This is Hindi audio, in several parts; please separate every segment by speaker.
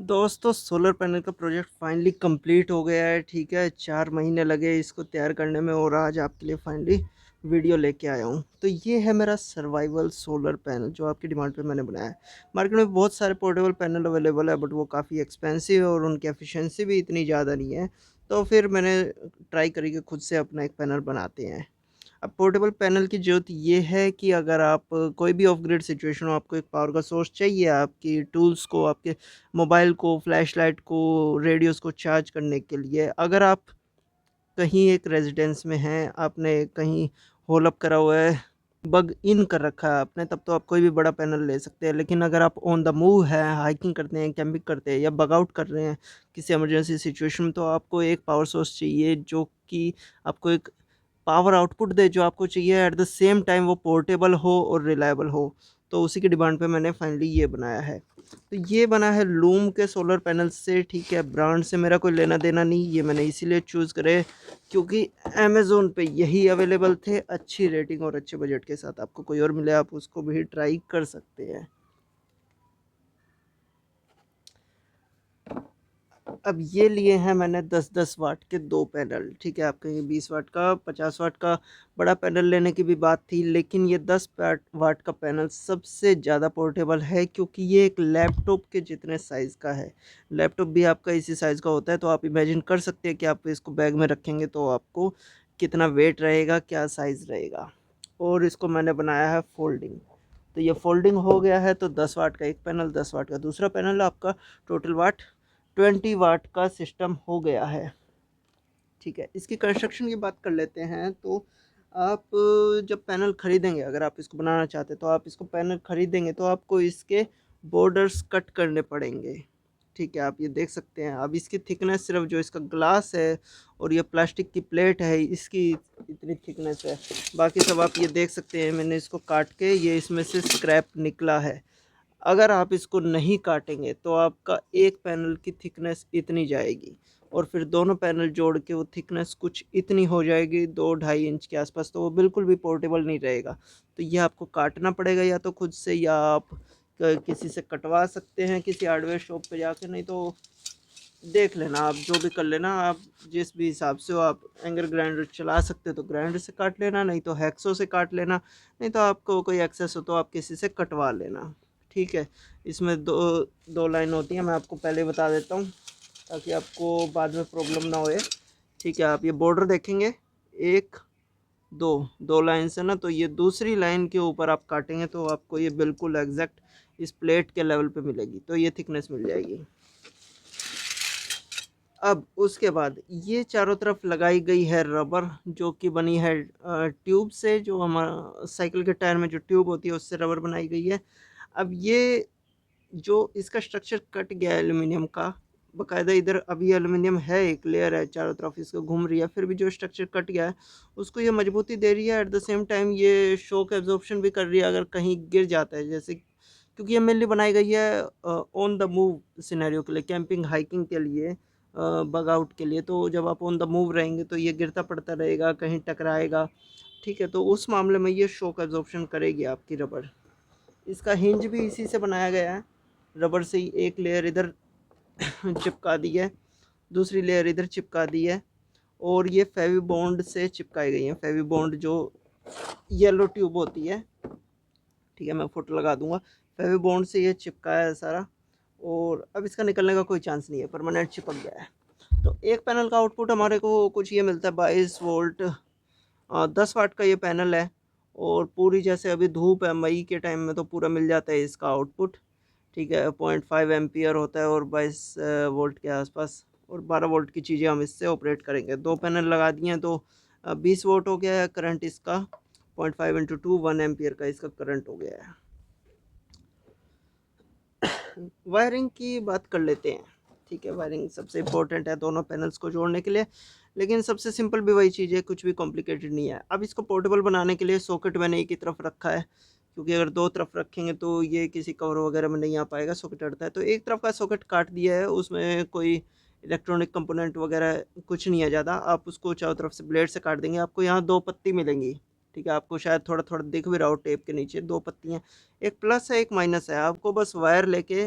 Speaker 1: दोस्तों सोलर पैनल का प्रोजेक्ट फाइनली कंप्लीट हो गया है। ठीक है, 4 महीने लगे इसको तैयार करने में और आज आपके लिए फाइनली वीडियो लेके आया हूँ। तो ये है मेरा सर्वाइवल सोलर पैनल जो आपकी डिमांड पे मैंने बनाया है। मार्केट में बहुत सारे पोर्टेबल पैनल अवेलेबल है बट वो काफ़ी एक्सपेंसिव है और उनकी एफिशिएंसी भी इतनी ज़्यादा नहीं है। तो फिर मैंने ट्राई करी कि खुद से अपना एक पैनल बनाते हैं। अब पोर्टेबल पैनल की ज़रूरत ये है कि अगर आप कोई भी ऑफ ग्रिड सिचुएशन हो, आपको एक पावर का सोर्स चाहिए, आपकी टूल्स को, आपके मोबाइल को, फ्लैशलाइट को, रेडियोस को चार्ज करने के लिए। अगर आप कहीं एक रेजिडेंस में हैं, आपने कहीं होल अप करा हुआ है, बग इन कर रखा है आपने, तब तो आप कोई भी बड़ा पैनल ले सकते हैं। लेकिन अगर आप ऑन द मूव हैं, हाइकिंग करते हैं, कैंपिंग करते हैं या बग आउट कर रहे हैं किसी इमरजेंसी सिचुएशन में, तो आपको एक पावर सोर्स चाहिए जो कि आपको एक पावर आउटपुट दे जो आपको चाहिए, एट द सेम टाइम वो पोर्टेबल हो और रिलायबल हो। तो उसी की डिमांड पे मैंने फाइनली ये बनाया है। तो ये बना है लूम के सोलर पैनल से। ठीक है, ब्रांड से मेरा कोई लेना देना नहीं, ये मैंने इसीलिए चूज़ करे क्योंकि अमेज़ोन पे यही अवेलेबल थे अच्छी रेटिंग और अच्छे बजट के साथ। आपको कोई और मिले आप उसको भी ट्राई कर सकते हैं। अब ये लिए हैं मैंने 10-10 वाट के 2 पैनल। ठीक है, आपके 20 वाट का, 50 वाट का बड़ा पैनल लेने की भी बात थी, लेकिन ये 10 वाट का पैनल सबसे ज़्यादा पोर्टेबल है क्योंकि ये एक लैपटॉप के जितने साइज़ का है। लैपटॉप भी आपका इसी साइज़ का होता है, तो आप इमेजिन कर सकते हैं कि आप इसको बैग में रखेंगे तो आपको कितना वेट रहेगा, क्या साइज़ रहेगा। और इसको मैंने बनाया है फोल्डिंग। तो ये फोल्डिंग हो गया है, तो 10 वाट का एक पैनल, 10 वाट का दूसरा पैनल, आपका टोटल वाट 20 वाट का सिस्टम हो गया है। ठीक है, इसकी कंस्ट्रक्शन की बात कर लेते हैं। तो आप जब पैनल खरीदेंगे, अगर आप इसको बनाना चाहते हैं तो आप इसको पैनल खरीदेंगे तो आपको इसके बॉर्डर्स कट करने पड़ेंगे। ठीक है, आप ये देख सकते हैं। अब इसकी थिकनेस सिर्फ जो इसका ग्लास है और ये प्लास्टिक की प्लेट है, इसकी इतनी थिकनेस है। बाकी सब आप ये देख सकते हैं, मैंने इसको काट के ये इसमें से स्क्रैप निकला है। अगर आप इसको नहीं काटेंगे तो आपका एक पैनल की थिकनेस इतनी जाएगी और फिर दोनों पैनल जोड़ के वो थिकनेस कुछ इतनी हो जाएगी 2-2.5 इंच के आसपास। तो वो बिल्कुल भी पोर्टेबल नहीं रहेगा। तो ये आपको काटना पड़ेगा या तो खुद से, या आप किसी से कटवा सकते हैं किसी हार्डवेयर शॉप पे जाके। नहीं तो देख लेना, आप जो भी कर लेना, आप जिस भी हिसाब से हो, आप एंगर ग्राइंडर चला सकते हो तो ग्राइंडर से काट लेना, नहीं तो हैक्सो से काट लेना, नहीं तो आपको कोई एक्सेस हो तो आप किसी से कटवा लेना। ठीक है, इसमें दो दो लाइन होती हैं, मैं आपको पहले बता देता हूँ ताकि आपको बाद में प्रॉब्लम ना होए। ठीक है, आप ये बॉर्डर देखेंगे, एक दो दो लाइन से ना, तो ये दूसरी लाइन के ऊपर आप काटेंगे तो आपको ये बिल्कुल एग्जैक्ट इस प्लेट के लेवल पे मिलेगी, तो ये थिकनेस मिल जाएगी। अब उसके बाद ये चारों तरफ लगाई गई है रबर, जो कि बनी है ट्यूब से, जो हमारा साइकिल के टायर में जो ट्यूब होती है उससे रबर बनाई गई है। अब ये जो इसका स्ट्रक्चर कट गया है एल्यूमिनियम का, बकायदा इधर अभी एल्यूमिनियम है, एक लेयर है चारों तरफ इसको घूम रही है, फिर भी जो स्ट्रक्चर कट गया है उसको ये मजबूती दे रही है। एट द सेम टाइम ये शॉक एब्जॉर्प्शन भी कर रही है अगर कहीं गिर जाता है, जैसे क्योंकि ये मेनली बनाई गई है ऑन द मूव सिनेरियो के लिए, कैंपिंग हाइकिंग के लिए, बग आउट के लिए। तो जब आप ऑन द मूव रहेंगे तो ये गिरता पड़ता रहेगा, कहीं टकराएगा। ठीक है, तो उस मामले में ये शॉक एब्जॉर्प्शन करेगी आपकी रबर। इसका हिंज भी इसी से बनाया गया है, रबर से ही। एक लेयर इधर चिपका दी है, दूसरी लेयर इधर चिपका दी है, और ये फेवी बॉन्ड से चिपकाई गई है। फेवी बॉन्ड जो येलो ट्यूब होती है, ठीक है, मैं फोटो लगा दूंगा। फेवी बॉन्ड से ये चिपकाया है सारा, और अब इसका निकलने का कोई चांस नहीं है, परमानेंट चिपक गया है। तो एक पैनल का आउटपुट हमारे को कुछ ये मिलता है 22 वोल्ट। 10 वाट का ये पैनल है, और पूरी जैसे अभी धूप है मई के टाइम में तो पूरा मिल जाता है इसका आउटपुट। ठीक है, 0.5 एम्पियर होता है और 22 वोल्ट के आसपास, और 12 वोल्ट की चीज़ें हम इससे ऑपरेट करेंगे। दो पैनल लगा दिए हैं तो 20 वोल्ट हो गया है करंट इसका। 0.5 × 2 1 एम्पियर का इसका करंट हो गया है। वायरिंग की बात कर लेते हैं। ठीक है, वायरिंग सबसे इम्पोर्टेंट है दोनों पैनल्स को जोड़ने के लिए, लेकिन सबसे सिंपल भी वही चीज़ है, कुछ भी कॉम्प्लिकेटेड नहीं है। अब इसको पोर्टेबल बनाने के लिए सॉकेट मैंने एक ही तरफ रखा है, क्योंकि अगर दो तरफ रखेंगे तो ये किसी कवर वगैरह में नहीं आ पाएगा, सॉकेट अड़ता है। तो एक तरफ का सॉकेट काट दिया है, उसमें कोई इलेक्ट्रॉनिक कंपोनेंट वगैरह कुछ नहीं है ज़्यादा। आप उसको चारों तरफ से ब्लेड से काट देंगे, आपको यहाँ 2 पत्ती मिलेंगी। ठीक है, आपको शायद थोड़ा थोड़ा दिख भी रहा हो, टेप के नीचे 2 पत्तियाँ, एक प्लस है एक माइनस है। आपको बस वायर लेके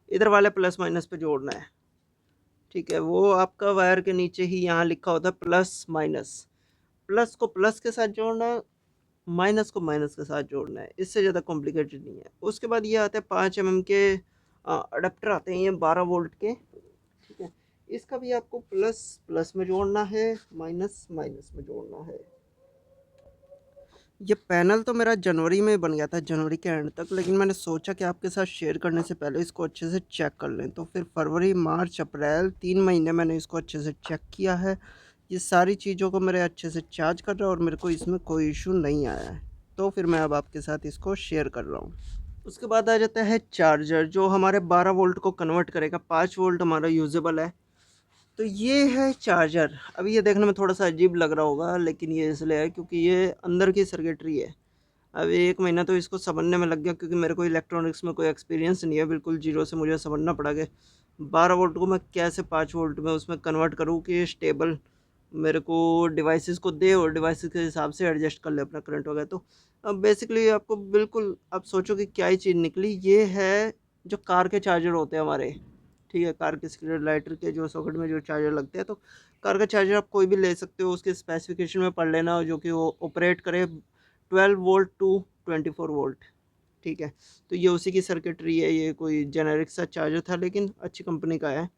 Speaker 1: इधर वाले प्लस माइनस पे जोड़ना है, ठीक है। वो आपका वायर के नीचे ही यहाँ लिखा होता है प्लस माइनस, प्लस को प्लस के साथ जोड़ना है, माइनस को माइनस के साथ जोड़ना है, इससे ज़्यादा कॉम्प्लिकेटेड नहीं है। उसके बाद ये आते हैं 5 mm के अडेप्टर आते हैं, ये 12 वोल्ट के, ठीक है। इसका भी आपको प्लस प्लस में जोड़ना है, माइनस माइनस में जोड़ना है। ये पैनल तो मेरा जनवरी में बन गया था, जनवरी के एंड तक, लेकिन मैंने सोचा कि आपके साथ शेयर करने से पहले इसको अच्छे से चेक कर लें, तो फिर फरवरी मार्च अप्रैल 3 महीने मैंने इसको अच्छे से चेक किया है। ये सारी चीज़ों को मेरे अच्छे से चार्ज कर रहा है और मेरे को इसमें कोई इशू नहीं आया है, तो फिर मैं अब आपके साथ इसको शेयर कर रहा हूँ। उसके बाद आ जाता है चार्जर, जो हमारे 12 वोल्ट को कन्वर्ट करेगा, 5 वोल्ट हमारा यूजेबल है। तो ये है चार्जर। अभी ये देखने में थोड़ा सा अजीब लग रहा होगा, लेकिन ये इसलिए है क्योंकि ये अंदर की सर्किटरी है। अब 1 महीना तो इसको समझने में लग गया, क्योंकि मेरे को इलेक्ट्रॉनिक्स में कोई एक्सपीरियंस नहीं है, बिल्कुल जीरो से मुझे समझना पड़ा कि 12 वोल्ट को मैं कैसे 5 वोल्ट में उसमें कन्वर्ट करूँ कि स्टेबल मेरे को डिवाइसेस को दे और डिवाइसेस के हिसाब से एडजस्ट कर ले अपना करंट वगैरह। तो अब बेसिकली आपको बिल्कुल आप सोचो कि क्या ही चीज़ निकली। ये है जो कार के चार्जर होते हैं हमारे, ठीक है, कार के सिगरेट लाइटर के जो सॉकेट में जो चार्जर लगते हैं, तो कार का चार्जर आप कोई भी ले सकते हो, उसके स्पेसिफिकेशन में पढ़ लेना, जो कि वो ऑपरेट करे 12 वोल्ट टू 24 वोल्ट, ठीक है। तो ये उसी की सर्किटरी है, ये कोई जेनेरिक सा चार्जर था, लेकिन अच्छी कंपनी का है,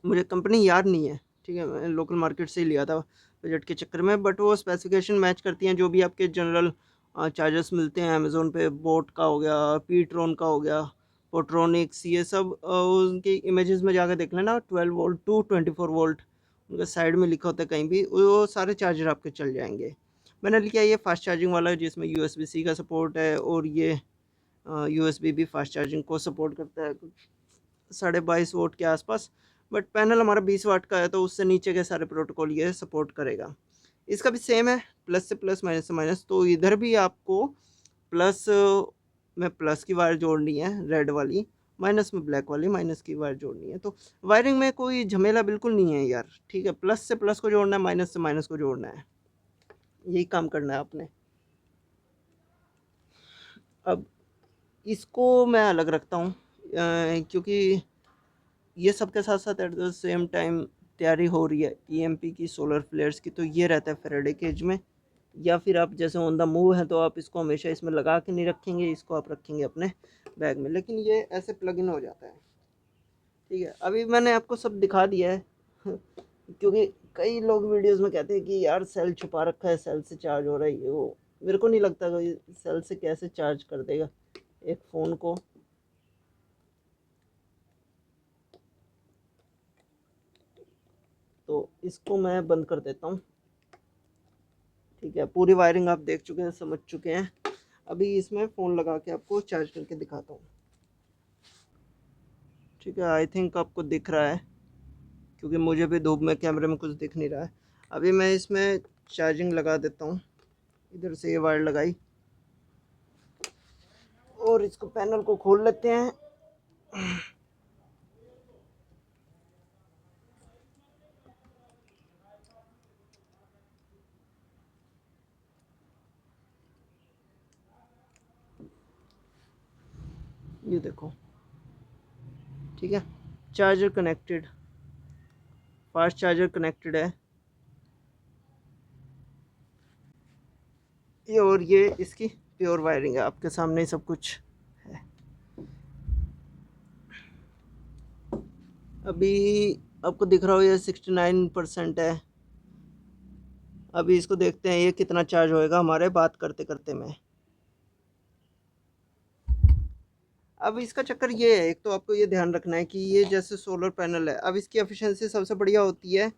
Speaker 1: मुझे कंपनी याद नहीं है, ठीक है, मैंने लोकल मार्केट से ही लिया था बजट के चक्कर में, बट वो स्पेसिफिकेशन मैच करती हैं जो भी आपके जनरल चार्जर्स मिलते हैं अमेज़ोन पे। बोट का हो गया, पीट्रॉन का हो गया, पोट्रॉनिक्स, ये सब उनकी इमेजेस में जाकर देख लेना, 12 वोल्ट टू 24 वोल्ट उनका साइड में लिखा होता है कहीं भी, वो सारे चार्जर आपके चल जाएंगे। मैंने लिया ये फास्ट चार्जिंग वाला है, जिसमें USB-C का सपोर्ट है, और ये USB भी फास्ट चार्जिंग को सपोर्ट करता है, 22.5 वोल्ट के आसपास। बट पैनल हमारा 20 वाट का है, तो उससे नीचे के सारे प्रोटोकॉल ये सपोर्ट करेगा। इसका भी सेम है, प्लस से प्लस, माइनस से माइनस। तो इधर भी आपको प्लस में प्लस की वायर जोड़नी है रेड वाली, माइनस में ब्लैक वाली माइनस की वायर जोड़नी है। तो वायरिंग में कोई झमेला बिल्कुल नहीं है यार, ठीक है। प्लस से प्लस को जोड़ना है, माइनस से माइनस को जोड़ना है, यही काम करना है आपने। अब इसको मैं अलग रखता हूँ, क्योंकि ये सब के साथ साथ एट द सेम टाइम तैयारी हो रही है EMP की, सोलर फ्लेयर्स की। तो ये रहता है फेराडे केज में, या फिर आप जैसे ऑन द मूव है तो आप इसको हमेशा इसमें लगा के नहीं रखेंगे, इसको आप रखेंगे अपने बैग में, लेकिन ये ऐसे प्लग इन हो जाता है, ठीक है। अभी मैंने आपको सब दिखा दिया है क्योंकि कई लोग वीडियोस में कहते हैं कि यार सेल छुपा रखा है, सेल से चार्ज हो रहा है, ये वो। मेरे को नहीं लगता कोई सेल से कैसे चार्ज कर देगा एक फ़ोन को। तो इसको मैं बंद कर देता हूँ, ठीक है। पूरी वायरिंग आप देख चुके हैं, समझ चुके हैं। अभी इसमें फ़ोन लगा के आपको चार्ज करके दिखाता हूँ, ठीक है। आई थिंक आपको दिख रहा है, क्योंकि मुझे भी धूप में कैमरे में कुछ दिख नहीं रहा है। अभी मैं इसमें चार्जिंग लगा देता हूँ, इधर से ये वायर लगाई, और इसको पैनल को खोल लेते हैं। ये देखो, ठीक है, charger connected, fast charger connected है ये, और ये इसकी प्योर वायरिंग है, आपके सामने ही सब कुछ है। अभी आपको दिख रहा हो ये 69% है। अभी इसको देखते हैं ये कितना चार्ज होएगा हमारे बात करते करते में। अब इसका चक्कर ये है, एक तो आपको ये ध्यान रखना है कि ये जैसे सोलर पैनल है, अब इसकी एफिशिएंसी सबसे बढ़िया होती है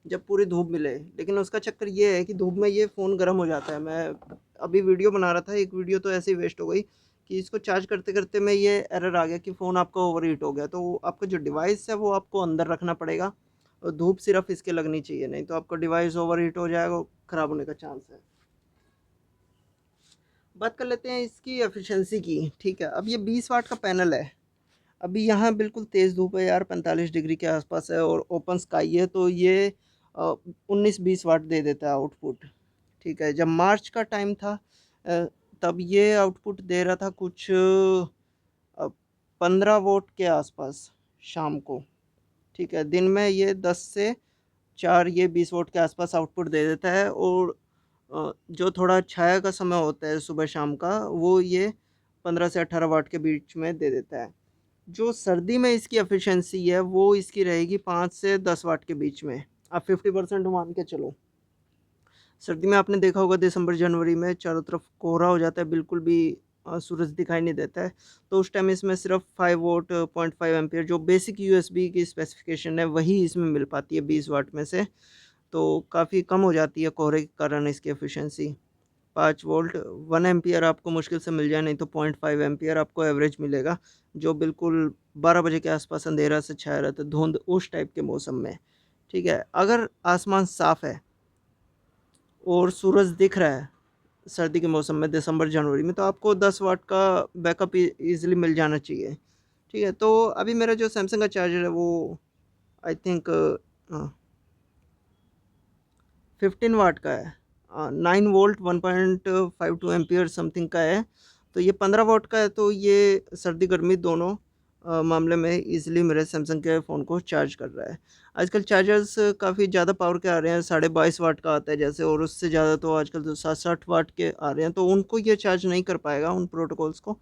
Speaker 1: जब पूरी धूप मिले, लेकिन उसका चक्कर ये है कि धूप में ये फ़ोन गर्म हो जाता है। मैं अभी वीडियो बना रहा था, एक वीडियो तो ऐसे ही वेस्ट हो गई कि इसको चार्ज करते करते में ये एरर आ गया कि फ़ोन आपका ओवर हीट हो गया। तो आपका जो डिवाइस है वो आपको अंदर रखना पड़ेगा, और धूप सिर्फ इसके लगनी चाहिए, नहीं तो आपका डिवाइस ओवर हीट हो जाएगा, ख़राब होने का चांस है। बात कर लेते हैं इसकी एफिशिएंसी की, ठीक है। अब ये 20 वाट का पैनल है। अभी यहाँ बिल्कुल तेज़ धूप है यार, 45 डिग्री के आसपास है, और ओपन स्काई है, तो ये 19-20 वाट दे देता है आउटपुट, ठीक है। जब मार्च का टाइम था तब ये आउटपुट दे रहा था कुछ 15 वोट के आसपास शाम को, ठीक है। दिन में ये 10 से 4 ये 20 वोट के आसपास आउटपुट दे देता है। और जो थोड़ा छाया का समय होता है सुबह शाम का, वो ये 15 से 18 वाट के बीच में दे देता है। जो सर्दी में इसकी एफिशिएंसी है वो इसकी रहेगी 5 से 10 वाट के बीच में। आप 50% मान के चलो। सर्दी में आपने देखा होगा दिसंबर जनवरी में चारों तरफ कोहरा हो जाता है, बिल्कुल भी सूरज दिखाई नहीं देता है। तो उस टाइम इसमें सिर्फ 5 वोट 0.5 एम्पियर जो बेसिक यूएसबी की स्पेसिफिकेशन है वही इसमें मिल पाती है 20 वाट में से। तो काफ़ी कम हो जाती है कोहरे के कारण इसकी एफिशिएंसी। 5 वोल्ट 1 एम्पियर आपको मुश्किल से मिल जाए, नहीं तो 0.5 एम्पियर आपको एवरेज मिलेगा, जो बिल्कुल 12 बजे के आसपास अंधेरा से छाया रहता है, धुंध उस टाइप के मौसम में, ठीक है। अगर आसमान साफ़ है और सूरज दिख रहा है सर्दी के मौसम में दिसंबर जनवरी में, तो आपको 10 वाट का बैकअप ईज़िली मिल जाना चाहिए, ठीक है। तो अभी मेरा जो सैमसंग का चार्जर है वो आई थिंक 15 वाट का है, 9 वोल्ट 1.52 एम्पियर समथिंग का है। तो ये 15 वाट का है, तो ये सर्दी गर्मी दोनों मामले में इजीली मेरे सैमसंग के फ़ोन को चार्ज कर रहा है। आजकल चार्जर्स काफ़ी ज़्यादा पावर के आ रहे हैं, 22.5 वाट का आता है जैसे, और उससे ज़्यादा तो आजकल तो 60 वाट के आ रहे हैं, तो उनको ये चार्ज नहीं कर पाएगा उन प्रोटोकॉल्स को।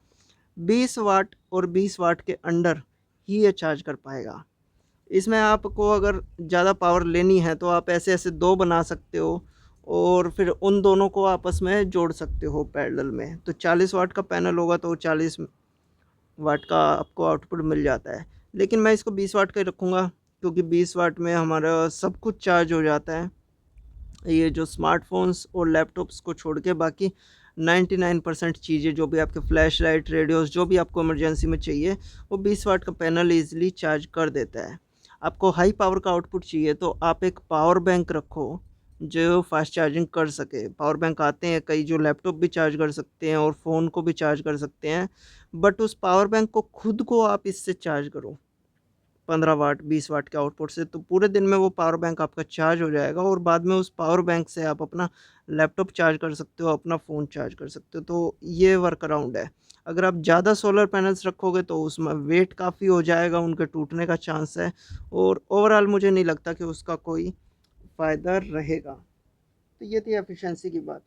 Speaker 1: 20 वाट और 20 वाट के अंडर ही ये चार्ज कर पाएगा। इसमें आपको अगर ज़्यादा पावर लेनी है तो आप ऐसे-ऐसे 2 बना सकते हो और फिर उन दोनों को आपस में जोड़ सकते हो पैरेलल में। तो 40 वाट का पैनल होगा तो 40 वाट का आपको आउटपुट मिल जाता है। लेकिन मैं इसको 20 वाट का ही रखूँगा, क्योंकि 20 वाट में हमारा सब कुछ चार्ज हो जाता है। ये जो स्मार्टफ़ोन्स और लैपटॉप्स को छोड़ के बाकी 99% चीज़ें, जो भी आपके फ्लैश लाइट, रेडियोस, जो भी आपको इमरजेंसी में चाहिए, वो 20 वाट का पैनल ईज़िली चार्ज कर देता है। आपको हाई पावर का आउटपुट चाहिए तो आप एक पावर बैंक रखो जो फ़ास्ट चार्जिंग कर सके। पावर बैंक आते हैं कई, जो लैपटॉप भी चार्ज कर सकते हैं और फ़ोन को भी चार्ज कर सकते हैं। बट उस पावर बैंक को खुद को आप इससे चार्ज करो 15 वाट 20 वाट के आउटपुट से, तो पूरे दिन में वो पावर बैंक आपका चार्ज हो जाएगा और बाद में उस पावर बैंक से आप अपना लैपटॉप चार्ज कर सकते हो, अपना फ़ोन चार्ज कर सकते हो। तो ये वर्क अराउंड है। अगर आप ज़्यादा सोलर पैनल्स रखोगे तो उसमें वेट काफ़ी हो जाएगा, उनके टूटने का चांस है और ओवरऑल मुझे नहीं लगता कि उसका कोई फ़ायदा रहेगा। तो ये थी एफिशिएंसी की बात,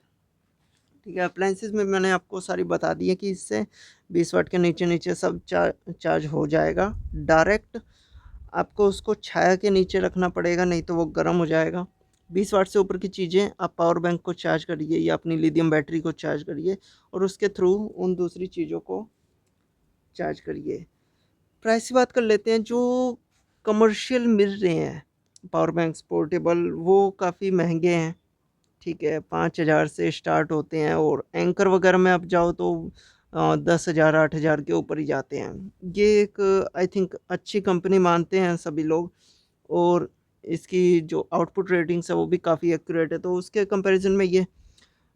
Speaker 1: ठीक है। अप्लायंसेस में मैंने आपको सारी बता दी है कि इससे 20 वाट के नीचे-नीचे सब चार्ज हो जाएगा डायरेक्ट। आपको उसको छाया के नीचे रखना पड़ेगा, नहीं तो वो गर्म हो जाएगा। 20 वाट से ऊपर की चीज़ें आप पावर बैंक को चार्ज करिए या अपनी लिथियम बैटरी को चार्ज करिए और उसके थ्रू उन दूसरी चीज़ों को चार्ज करिए। प्राइस की बात कर लेते हैं। जो कमर्शियल मिल रहे हैं पावर बैंक्स पोर्टेबल, वो काफ़ी महंगे हैं, ठीक है। 5,000 से स्टार्ट होते हैं और एंकर वगैरह में आप जाओ तो 10,000 8,000 के ऊपर ही जाते हैं। ये एक आई थिंक अच्छी कंपनी मानते हैं सभी लोग और इसकी जो आउटपुट रेटिंग्स है वो भी काफ़ी एक्यूरेट है। तो उसके कंपैरिजन में ये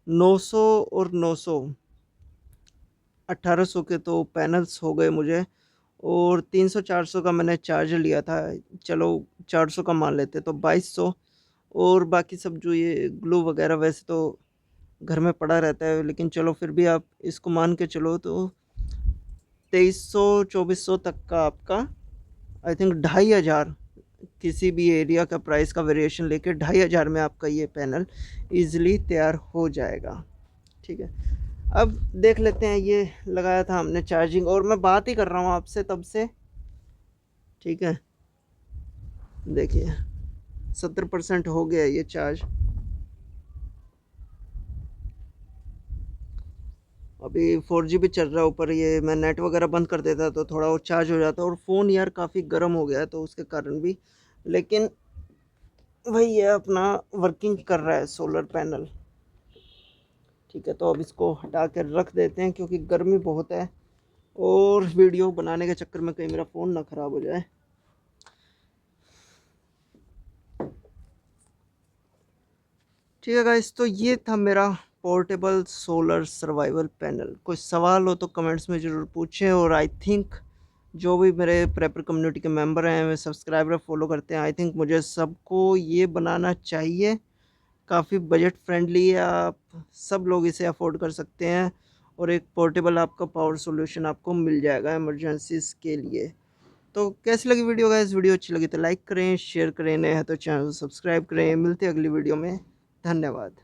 Speaker 1: 900 और 900 1800 के तो पैनल्स हो गए मुझे और 300-400 का मैंने चार्जर लिया था। चलो 400 का मान लेते तो 2200। और बाकी सब जो ये ग्लू वगैरह वैसे तो घर में पड़ा रहता है, लेकिन चलो फिर भी आप इसको मान के चलो तो 2300-2400 तक का आपका आई थिंक 2500, किसी भी एरिया का प्राइस का वेरिएशन लेके 2500 में आपका ये पैनल ईज़िली तैयार हो जाएगा, ठीक है। अब देख लेते हैं, ये लगाया था हमने चार्जिंग और मैं बात ही कर रहा हूँ आपसे तब से, ठीक है। देखिए 70% हो गया ये चार्ज। अभी 4G भी चल रहा है ऊपर, ये मैं नेट वगैरह बंद कर देता तो थोड़ा और चार्ज हो जाता और फ़ोन यार काफ़ी गर्म हो गया है तो उसके कारण भी, लेकिन वही है अपना वर्किंग कर रहा है सोलर पैनल, ठीक है। तो अब इसको हटा कर रख देते हैं क्योंकि गर्मी बहुत है और वीडियो बनाने के चक्कर में कहीं मेरा फ़ोन ना ख़राब हो जाए। ठीक है गाइस, तो ये था मेरा पोर्टेबल सोलर सर्वाइवल पैनल। कोई सवाल हो तो कमेंट्स में ज़रूर पूछें और आई थिंक जो भी मेरे प्रेपर कम्युनिटी के मेंबर हैं, मेरे सब्सक्राइबर फॉलो करते हैं, आई थिंक मुझे सबको ये बनाना चाहिए। काफ़ी बजट फ्रेंडली है, आप सब लोग इसे अफोर्ड कर सकते हैं और एक पोर्टेबल आपका पावर सॉल्यूशन आपको मिल जाएगा इमरजेंसीज़ के लिए। तो कैसी लगी वीडियो गाइस? वीडियो अच्छी लगी तो लाइक करें, शेयर करें, नए हैं तो चैनल को सब्सक्राइब करें। मिलते हैं अगली वीडियो में। धन्यवाद।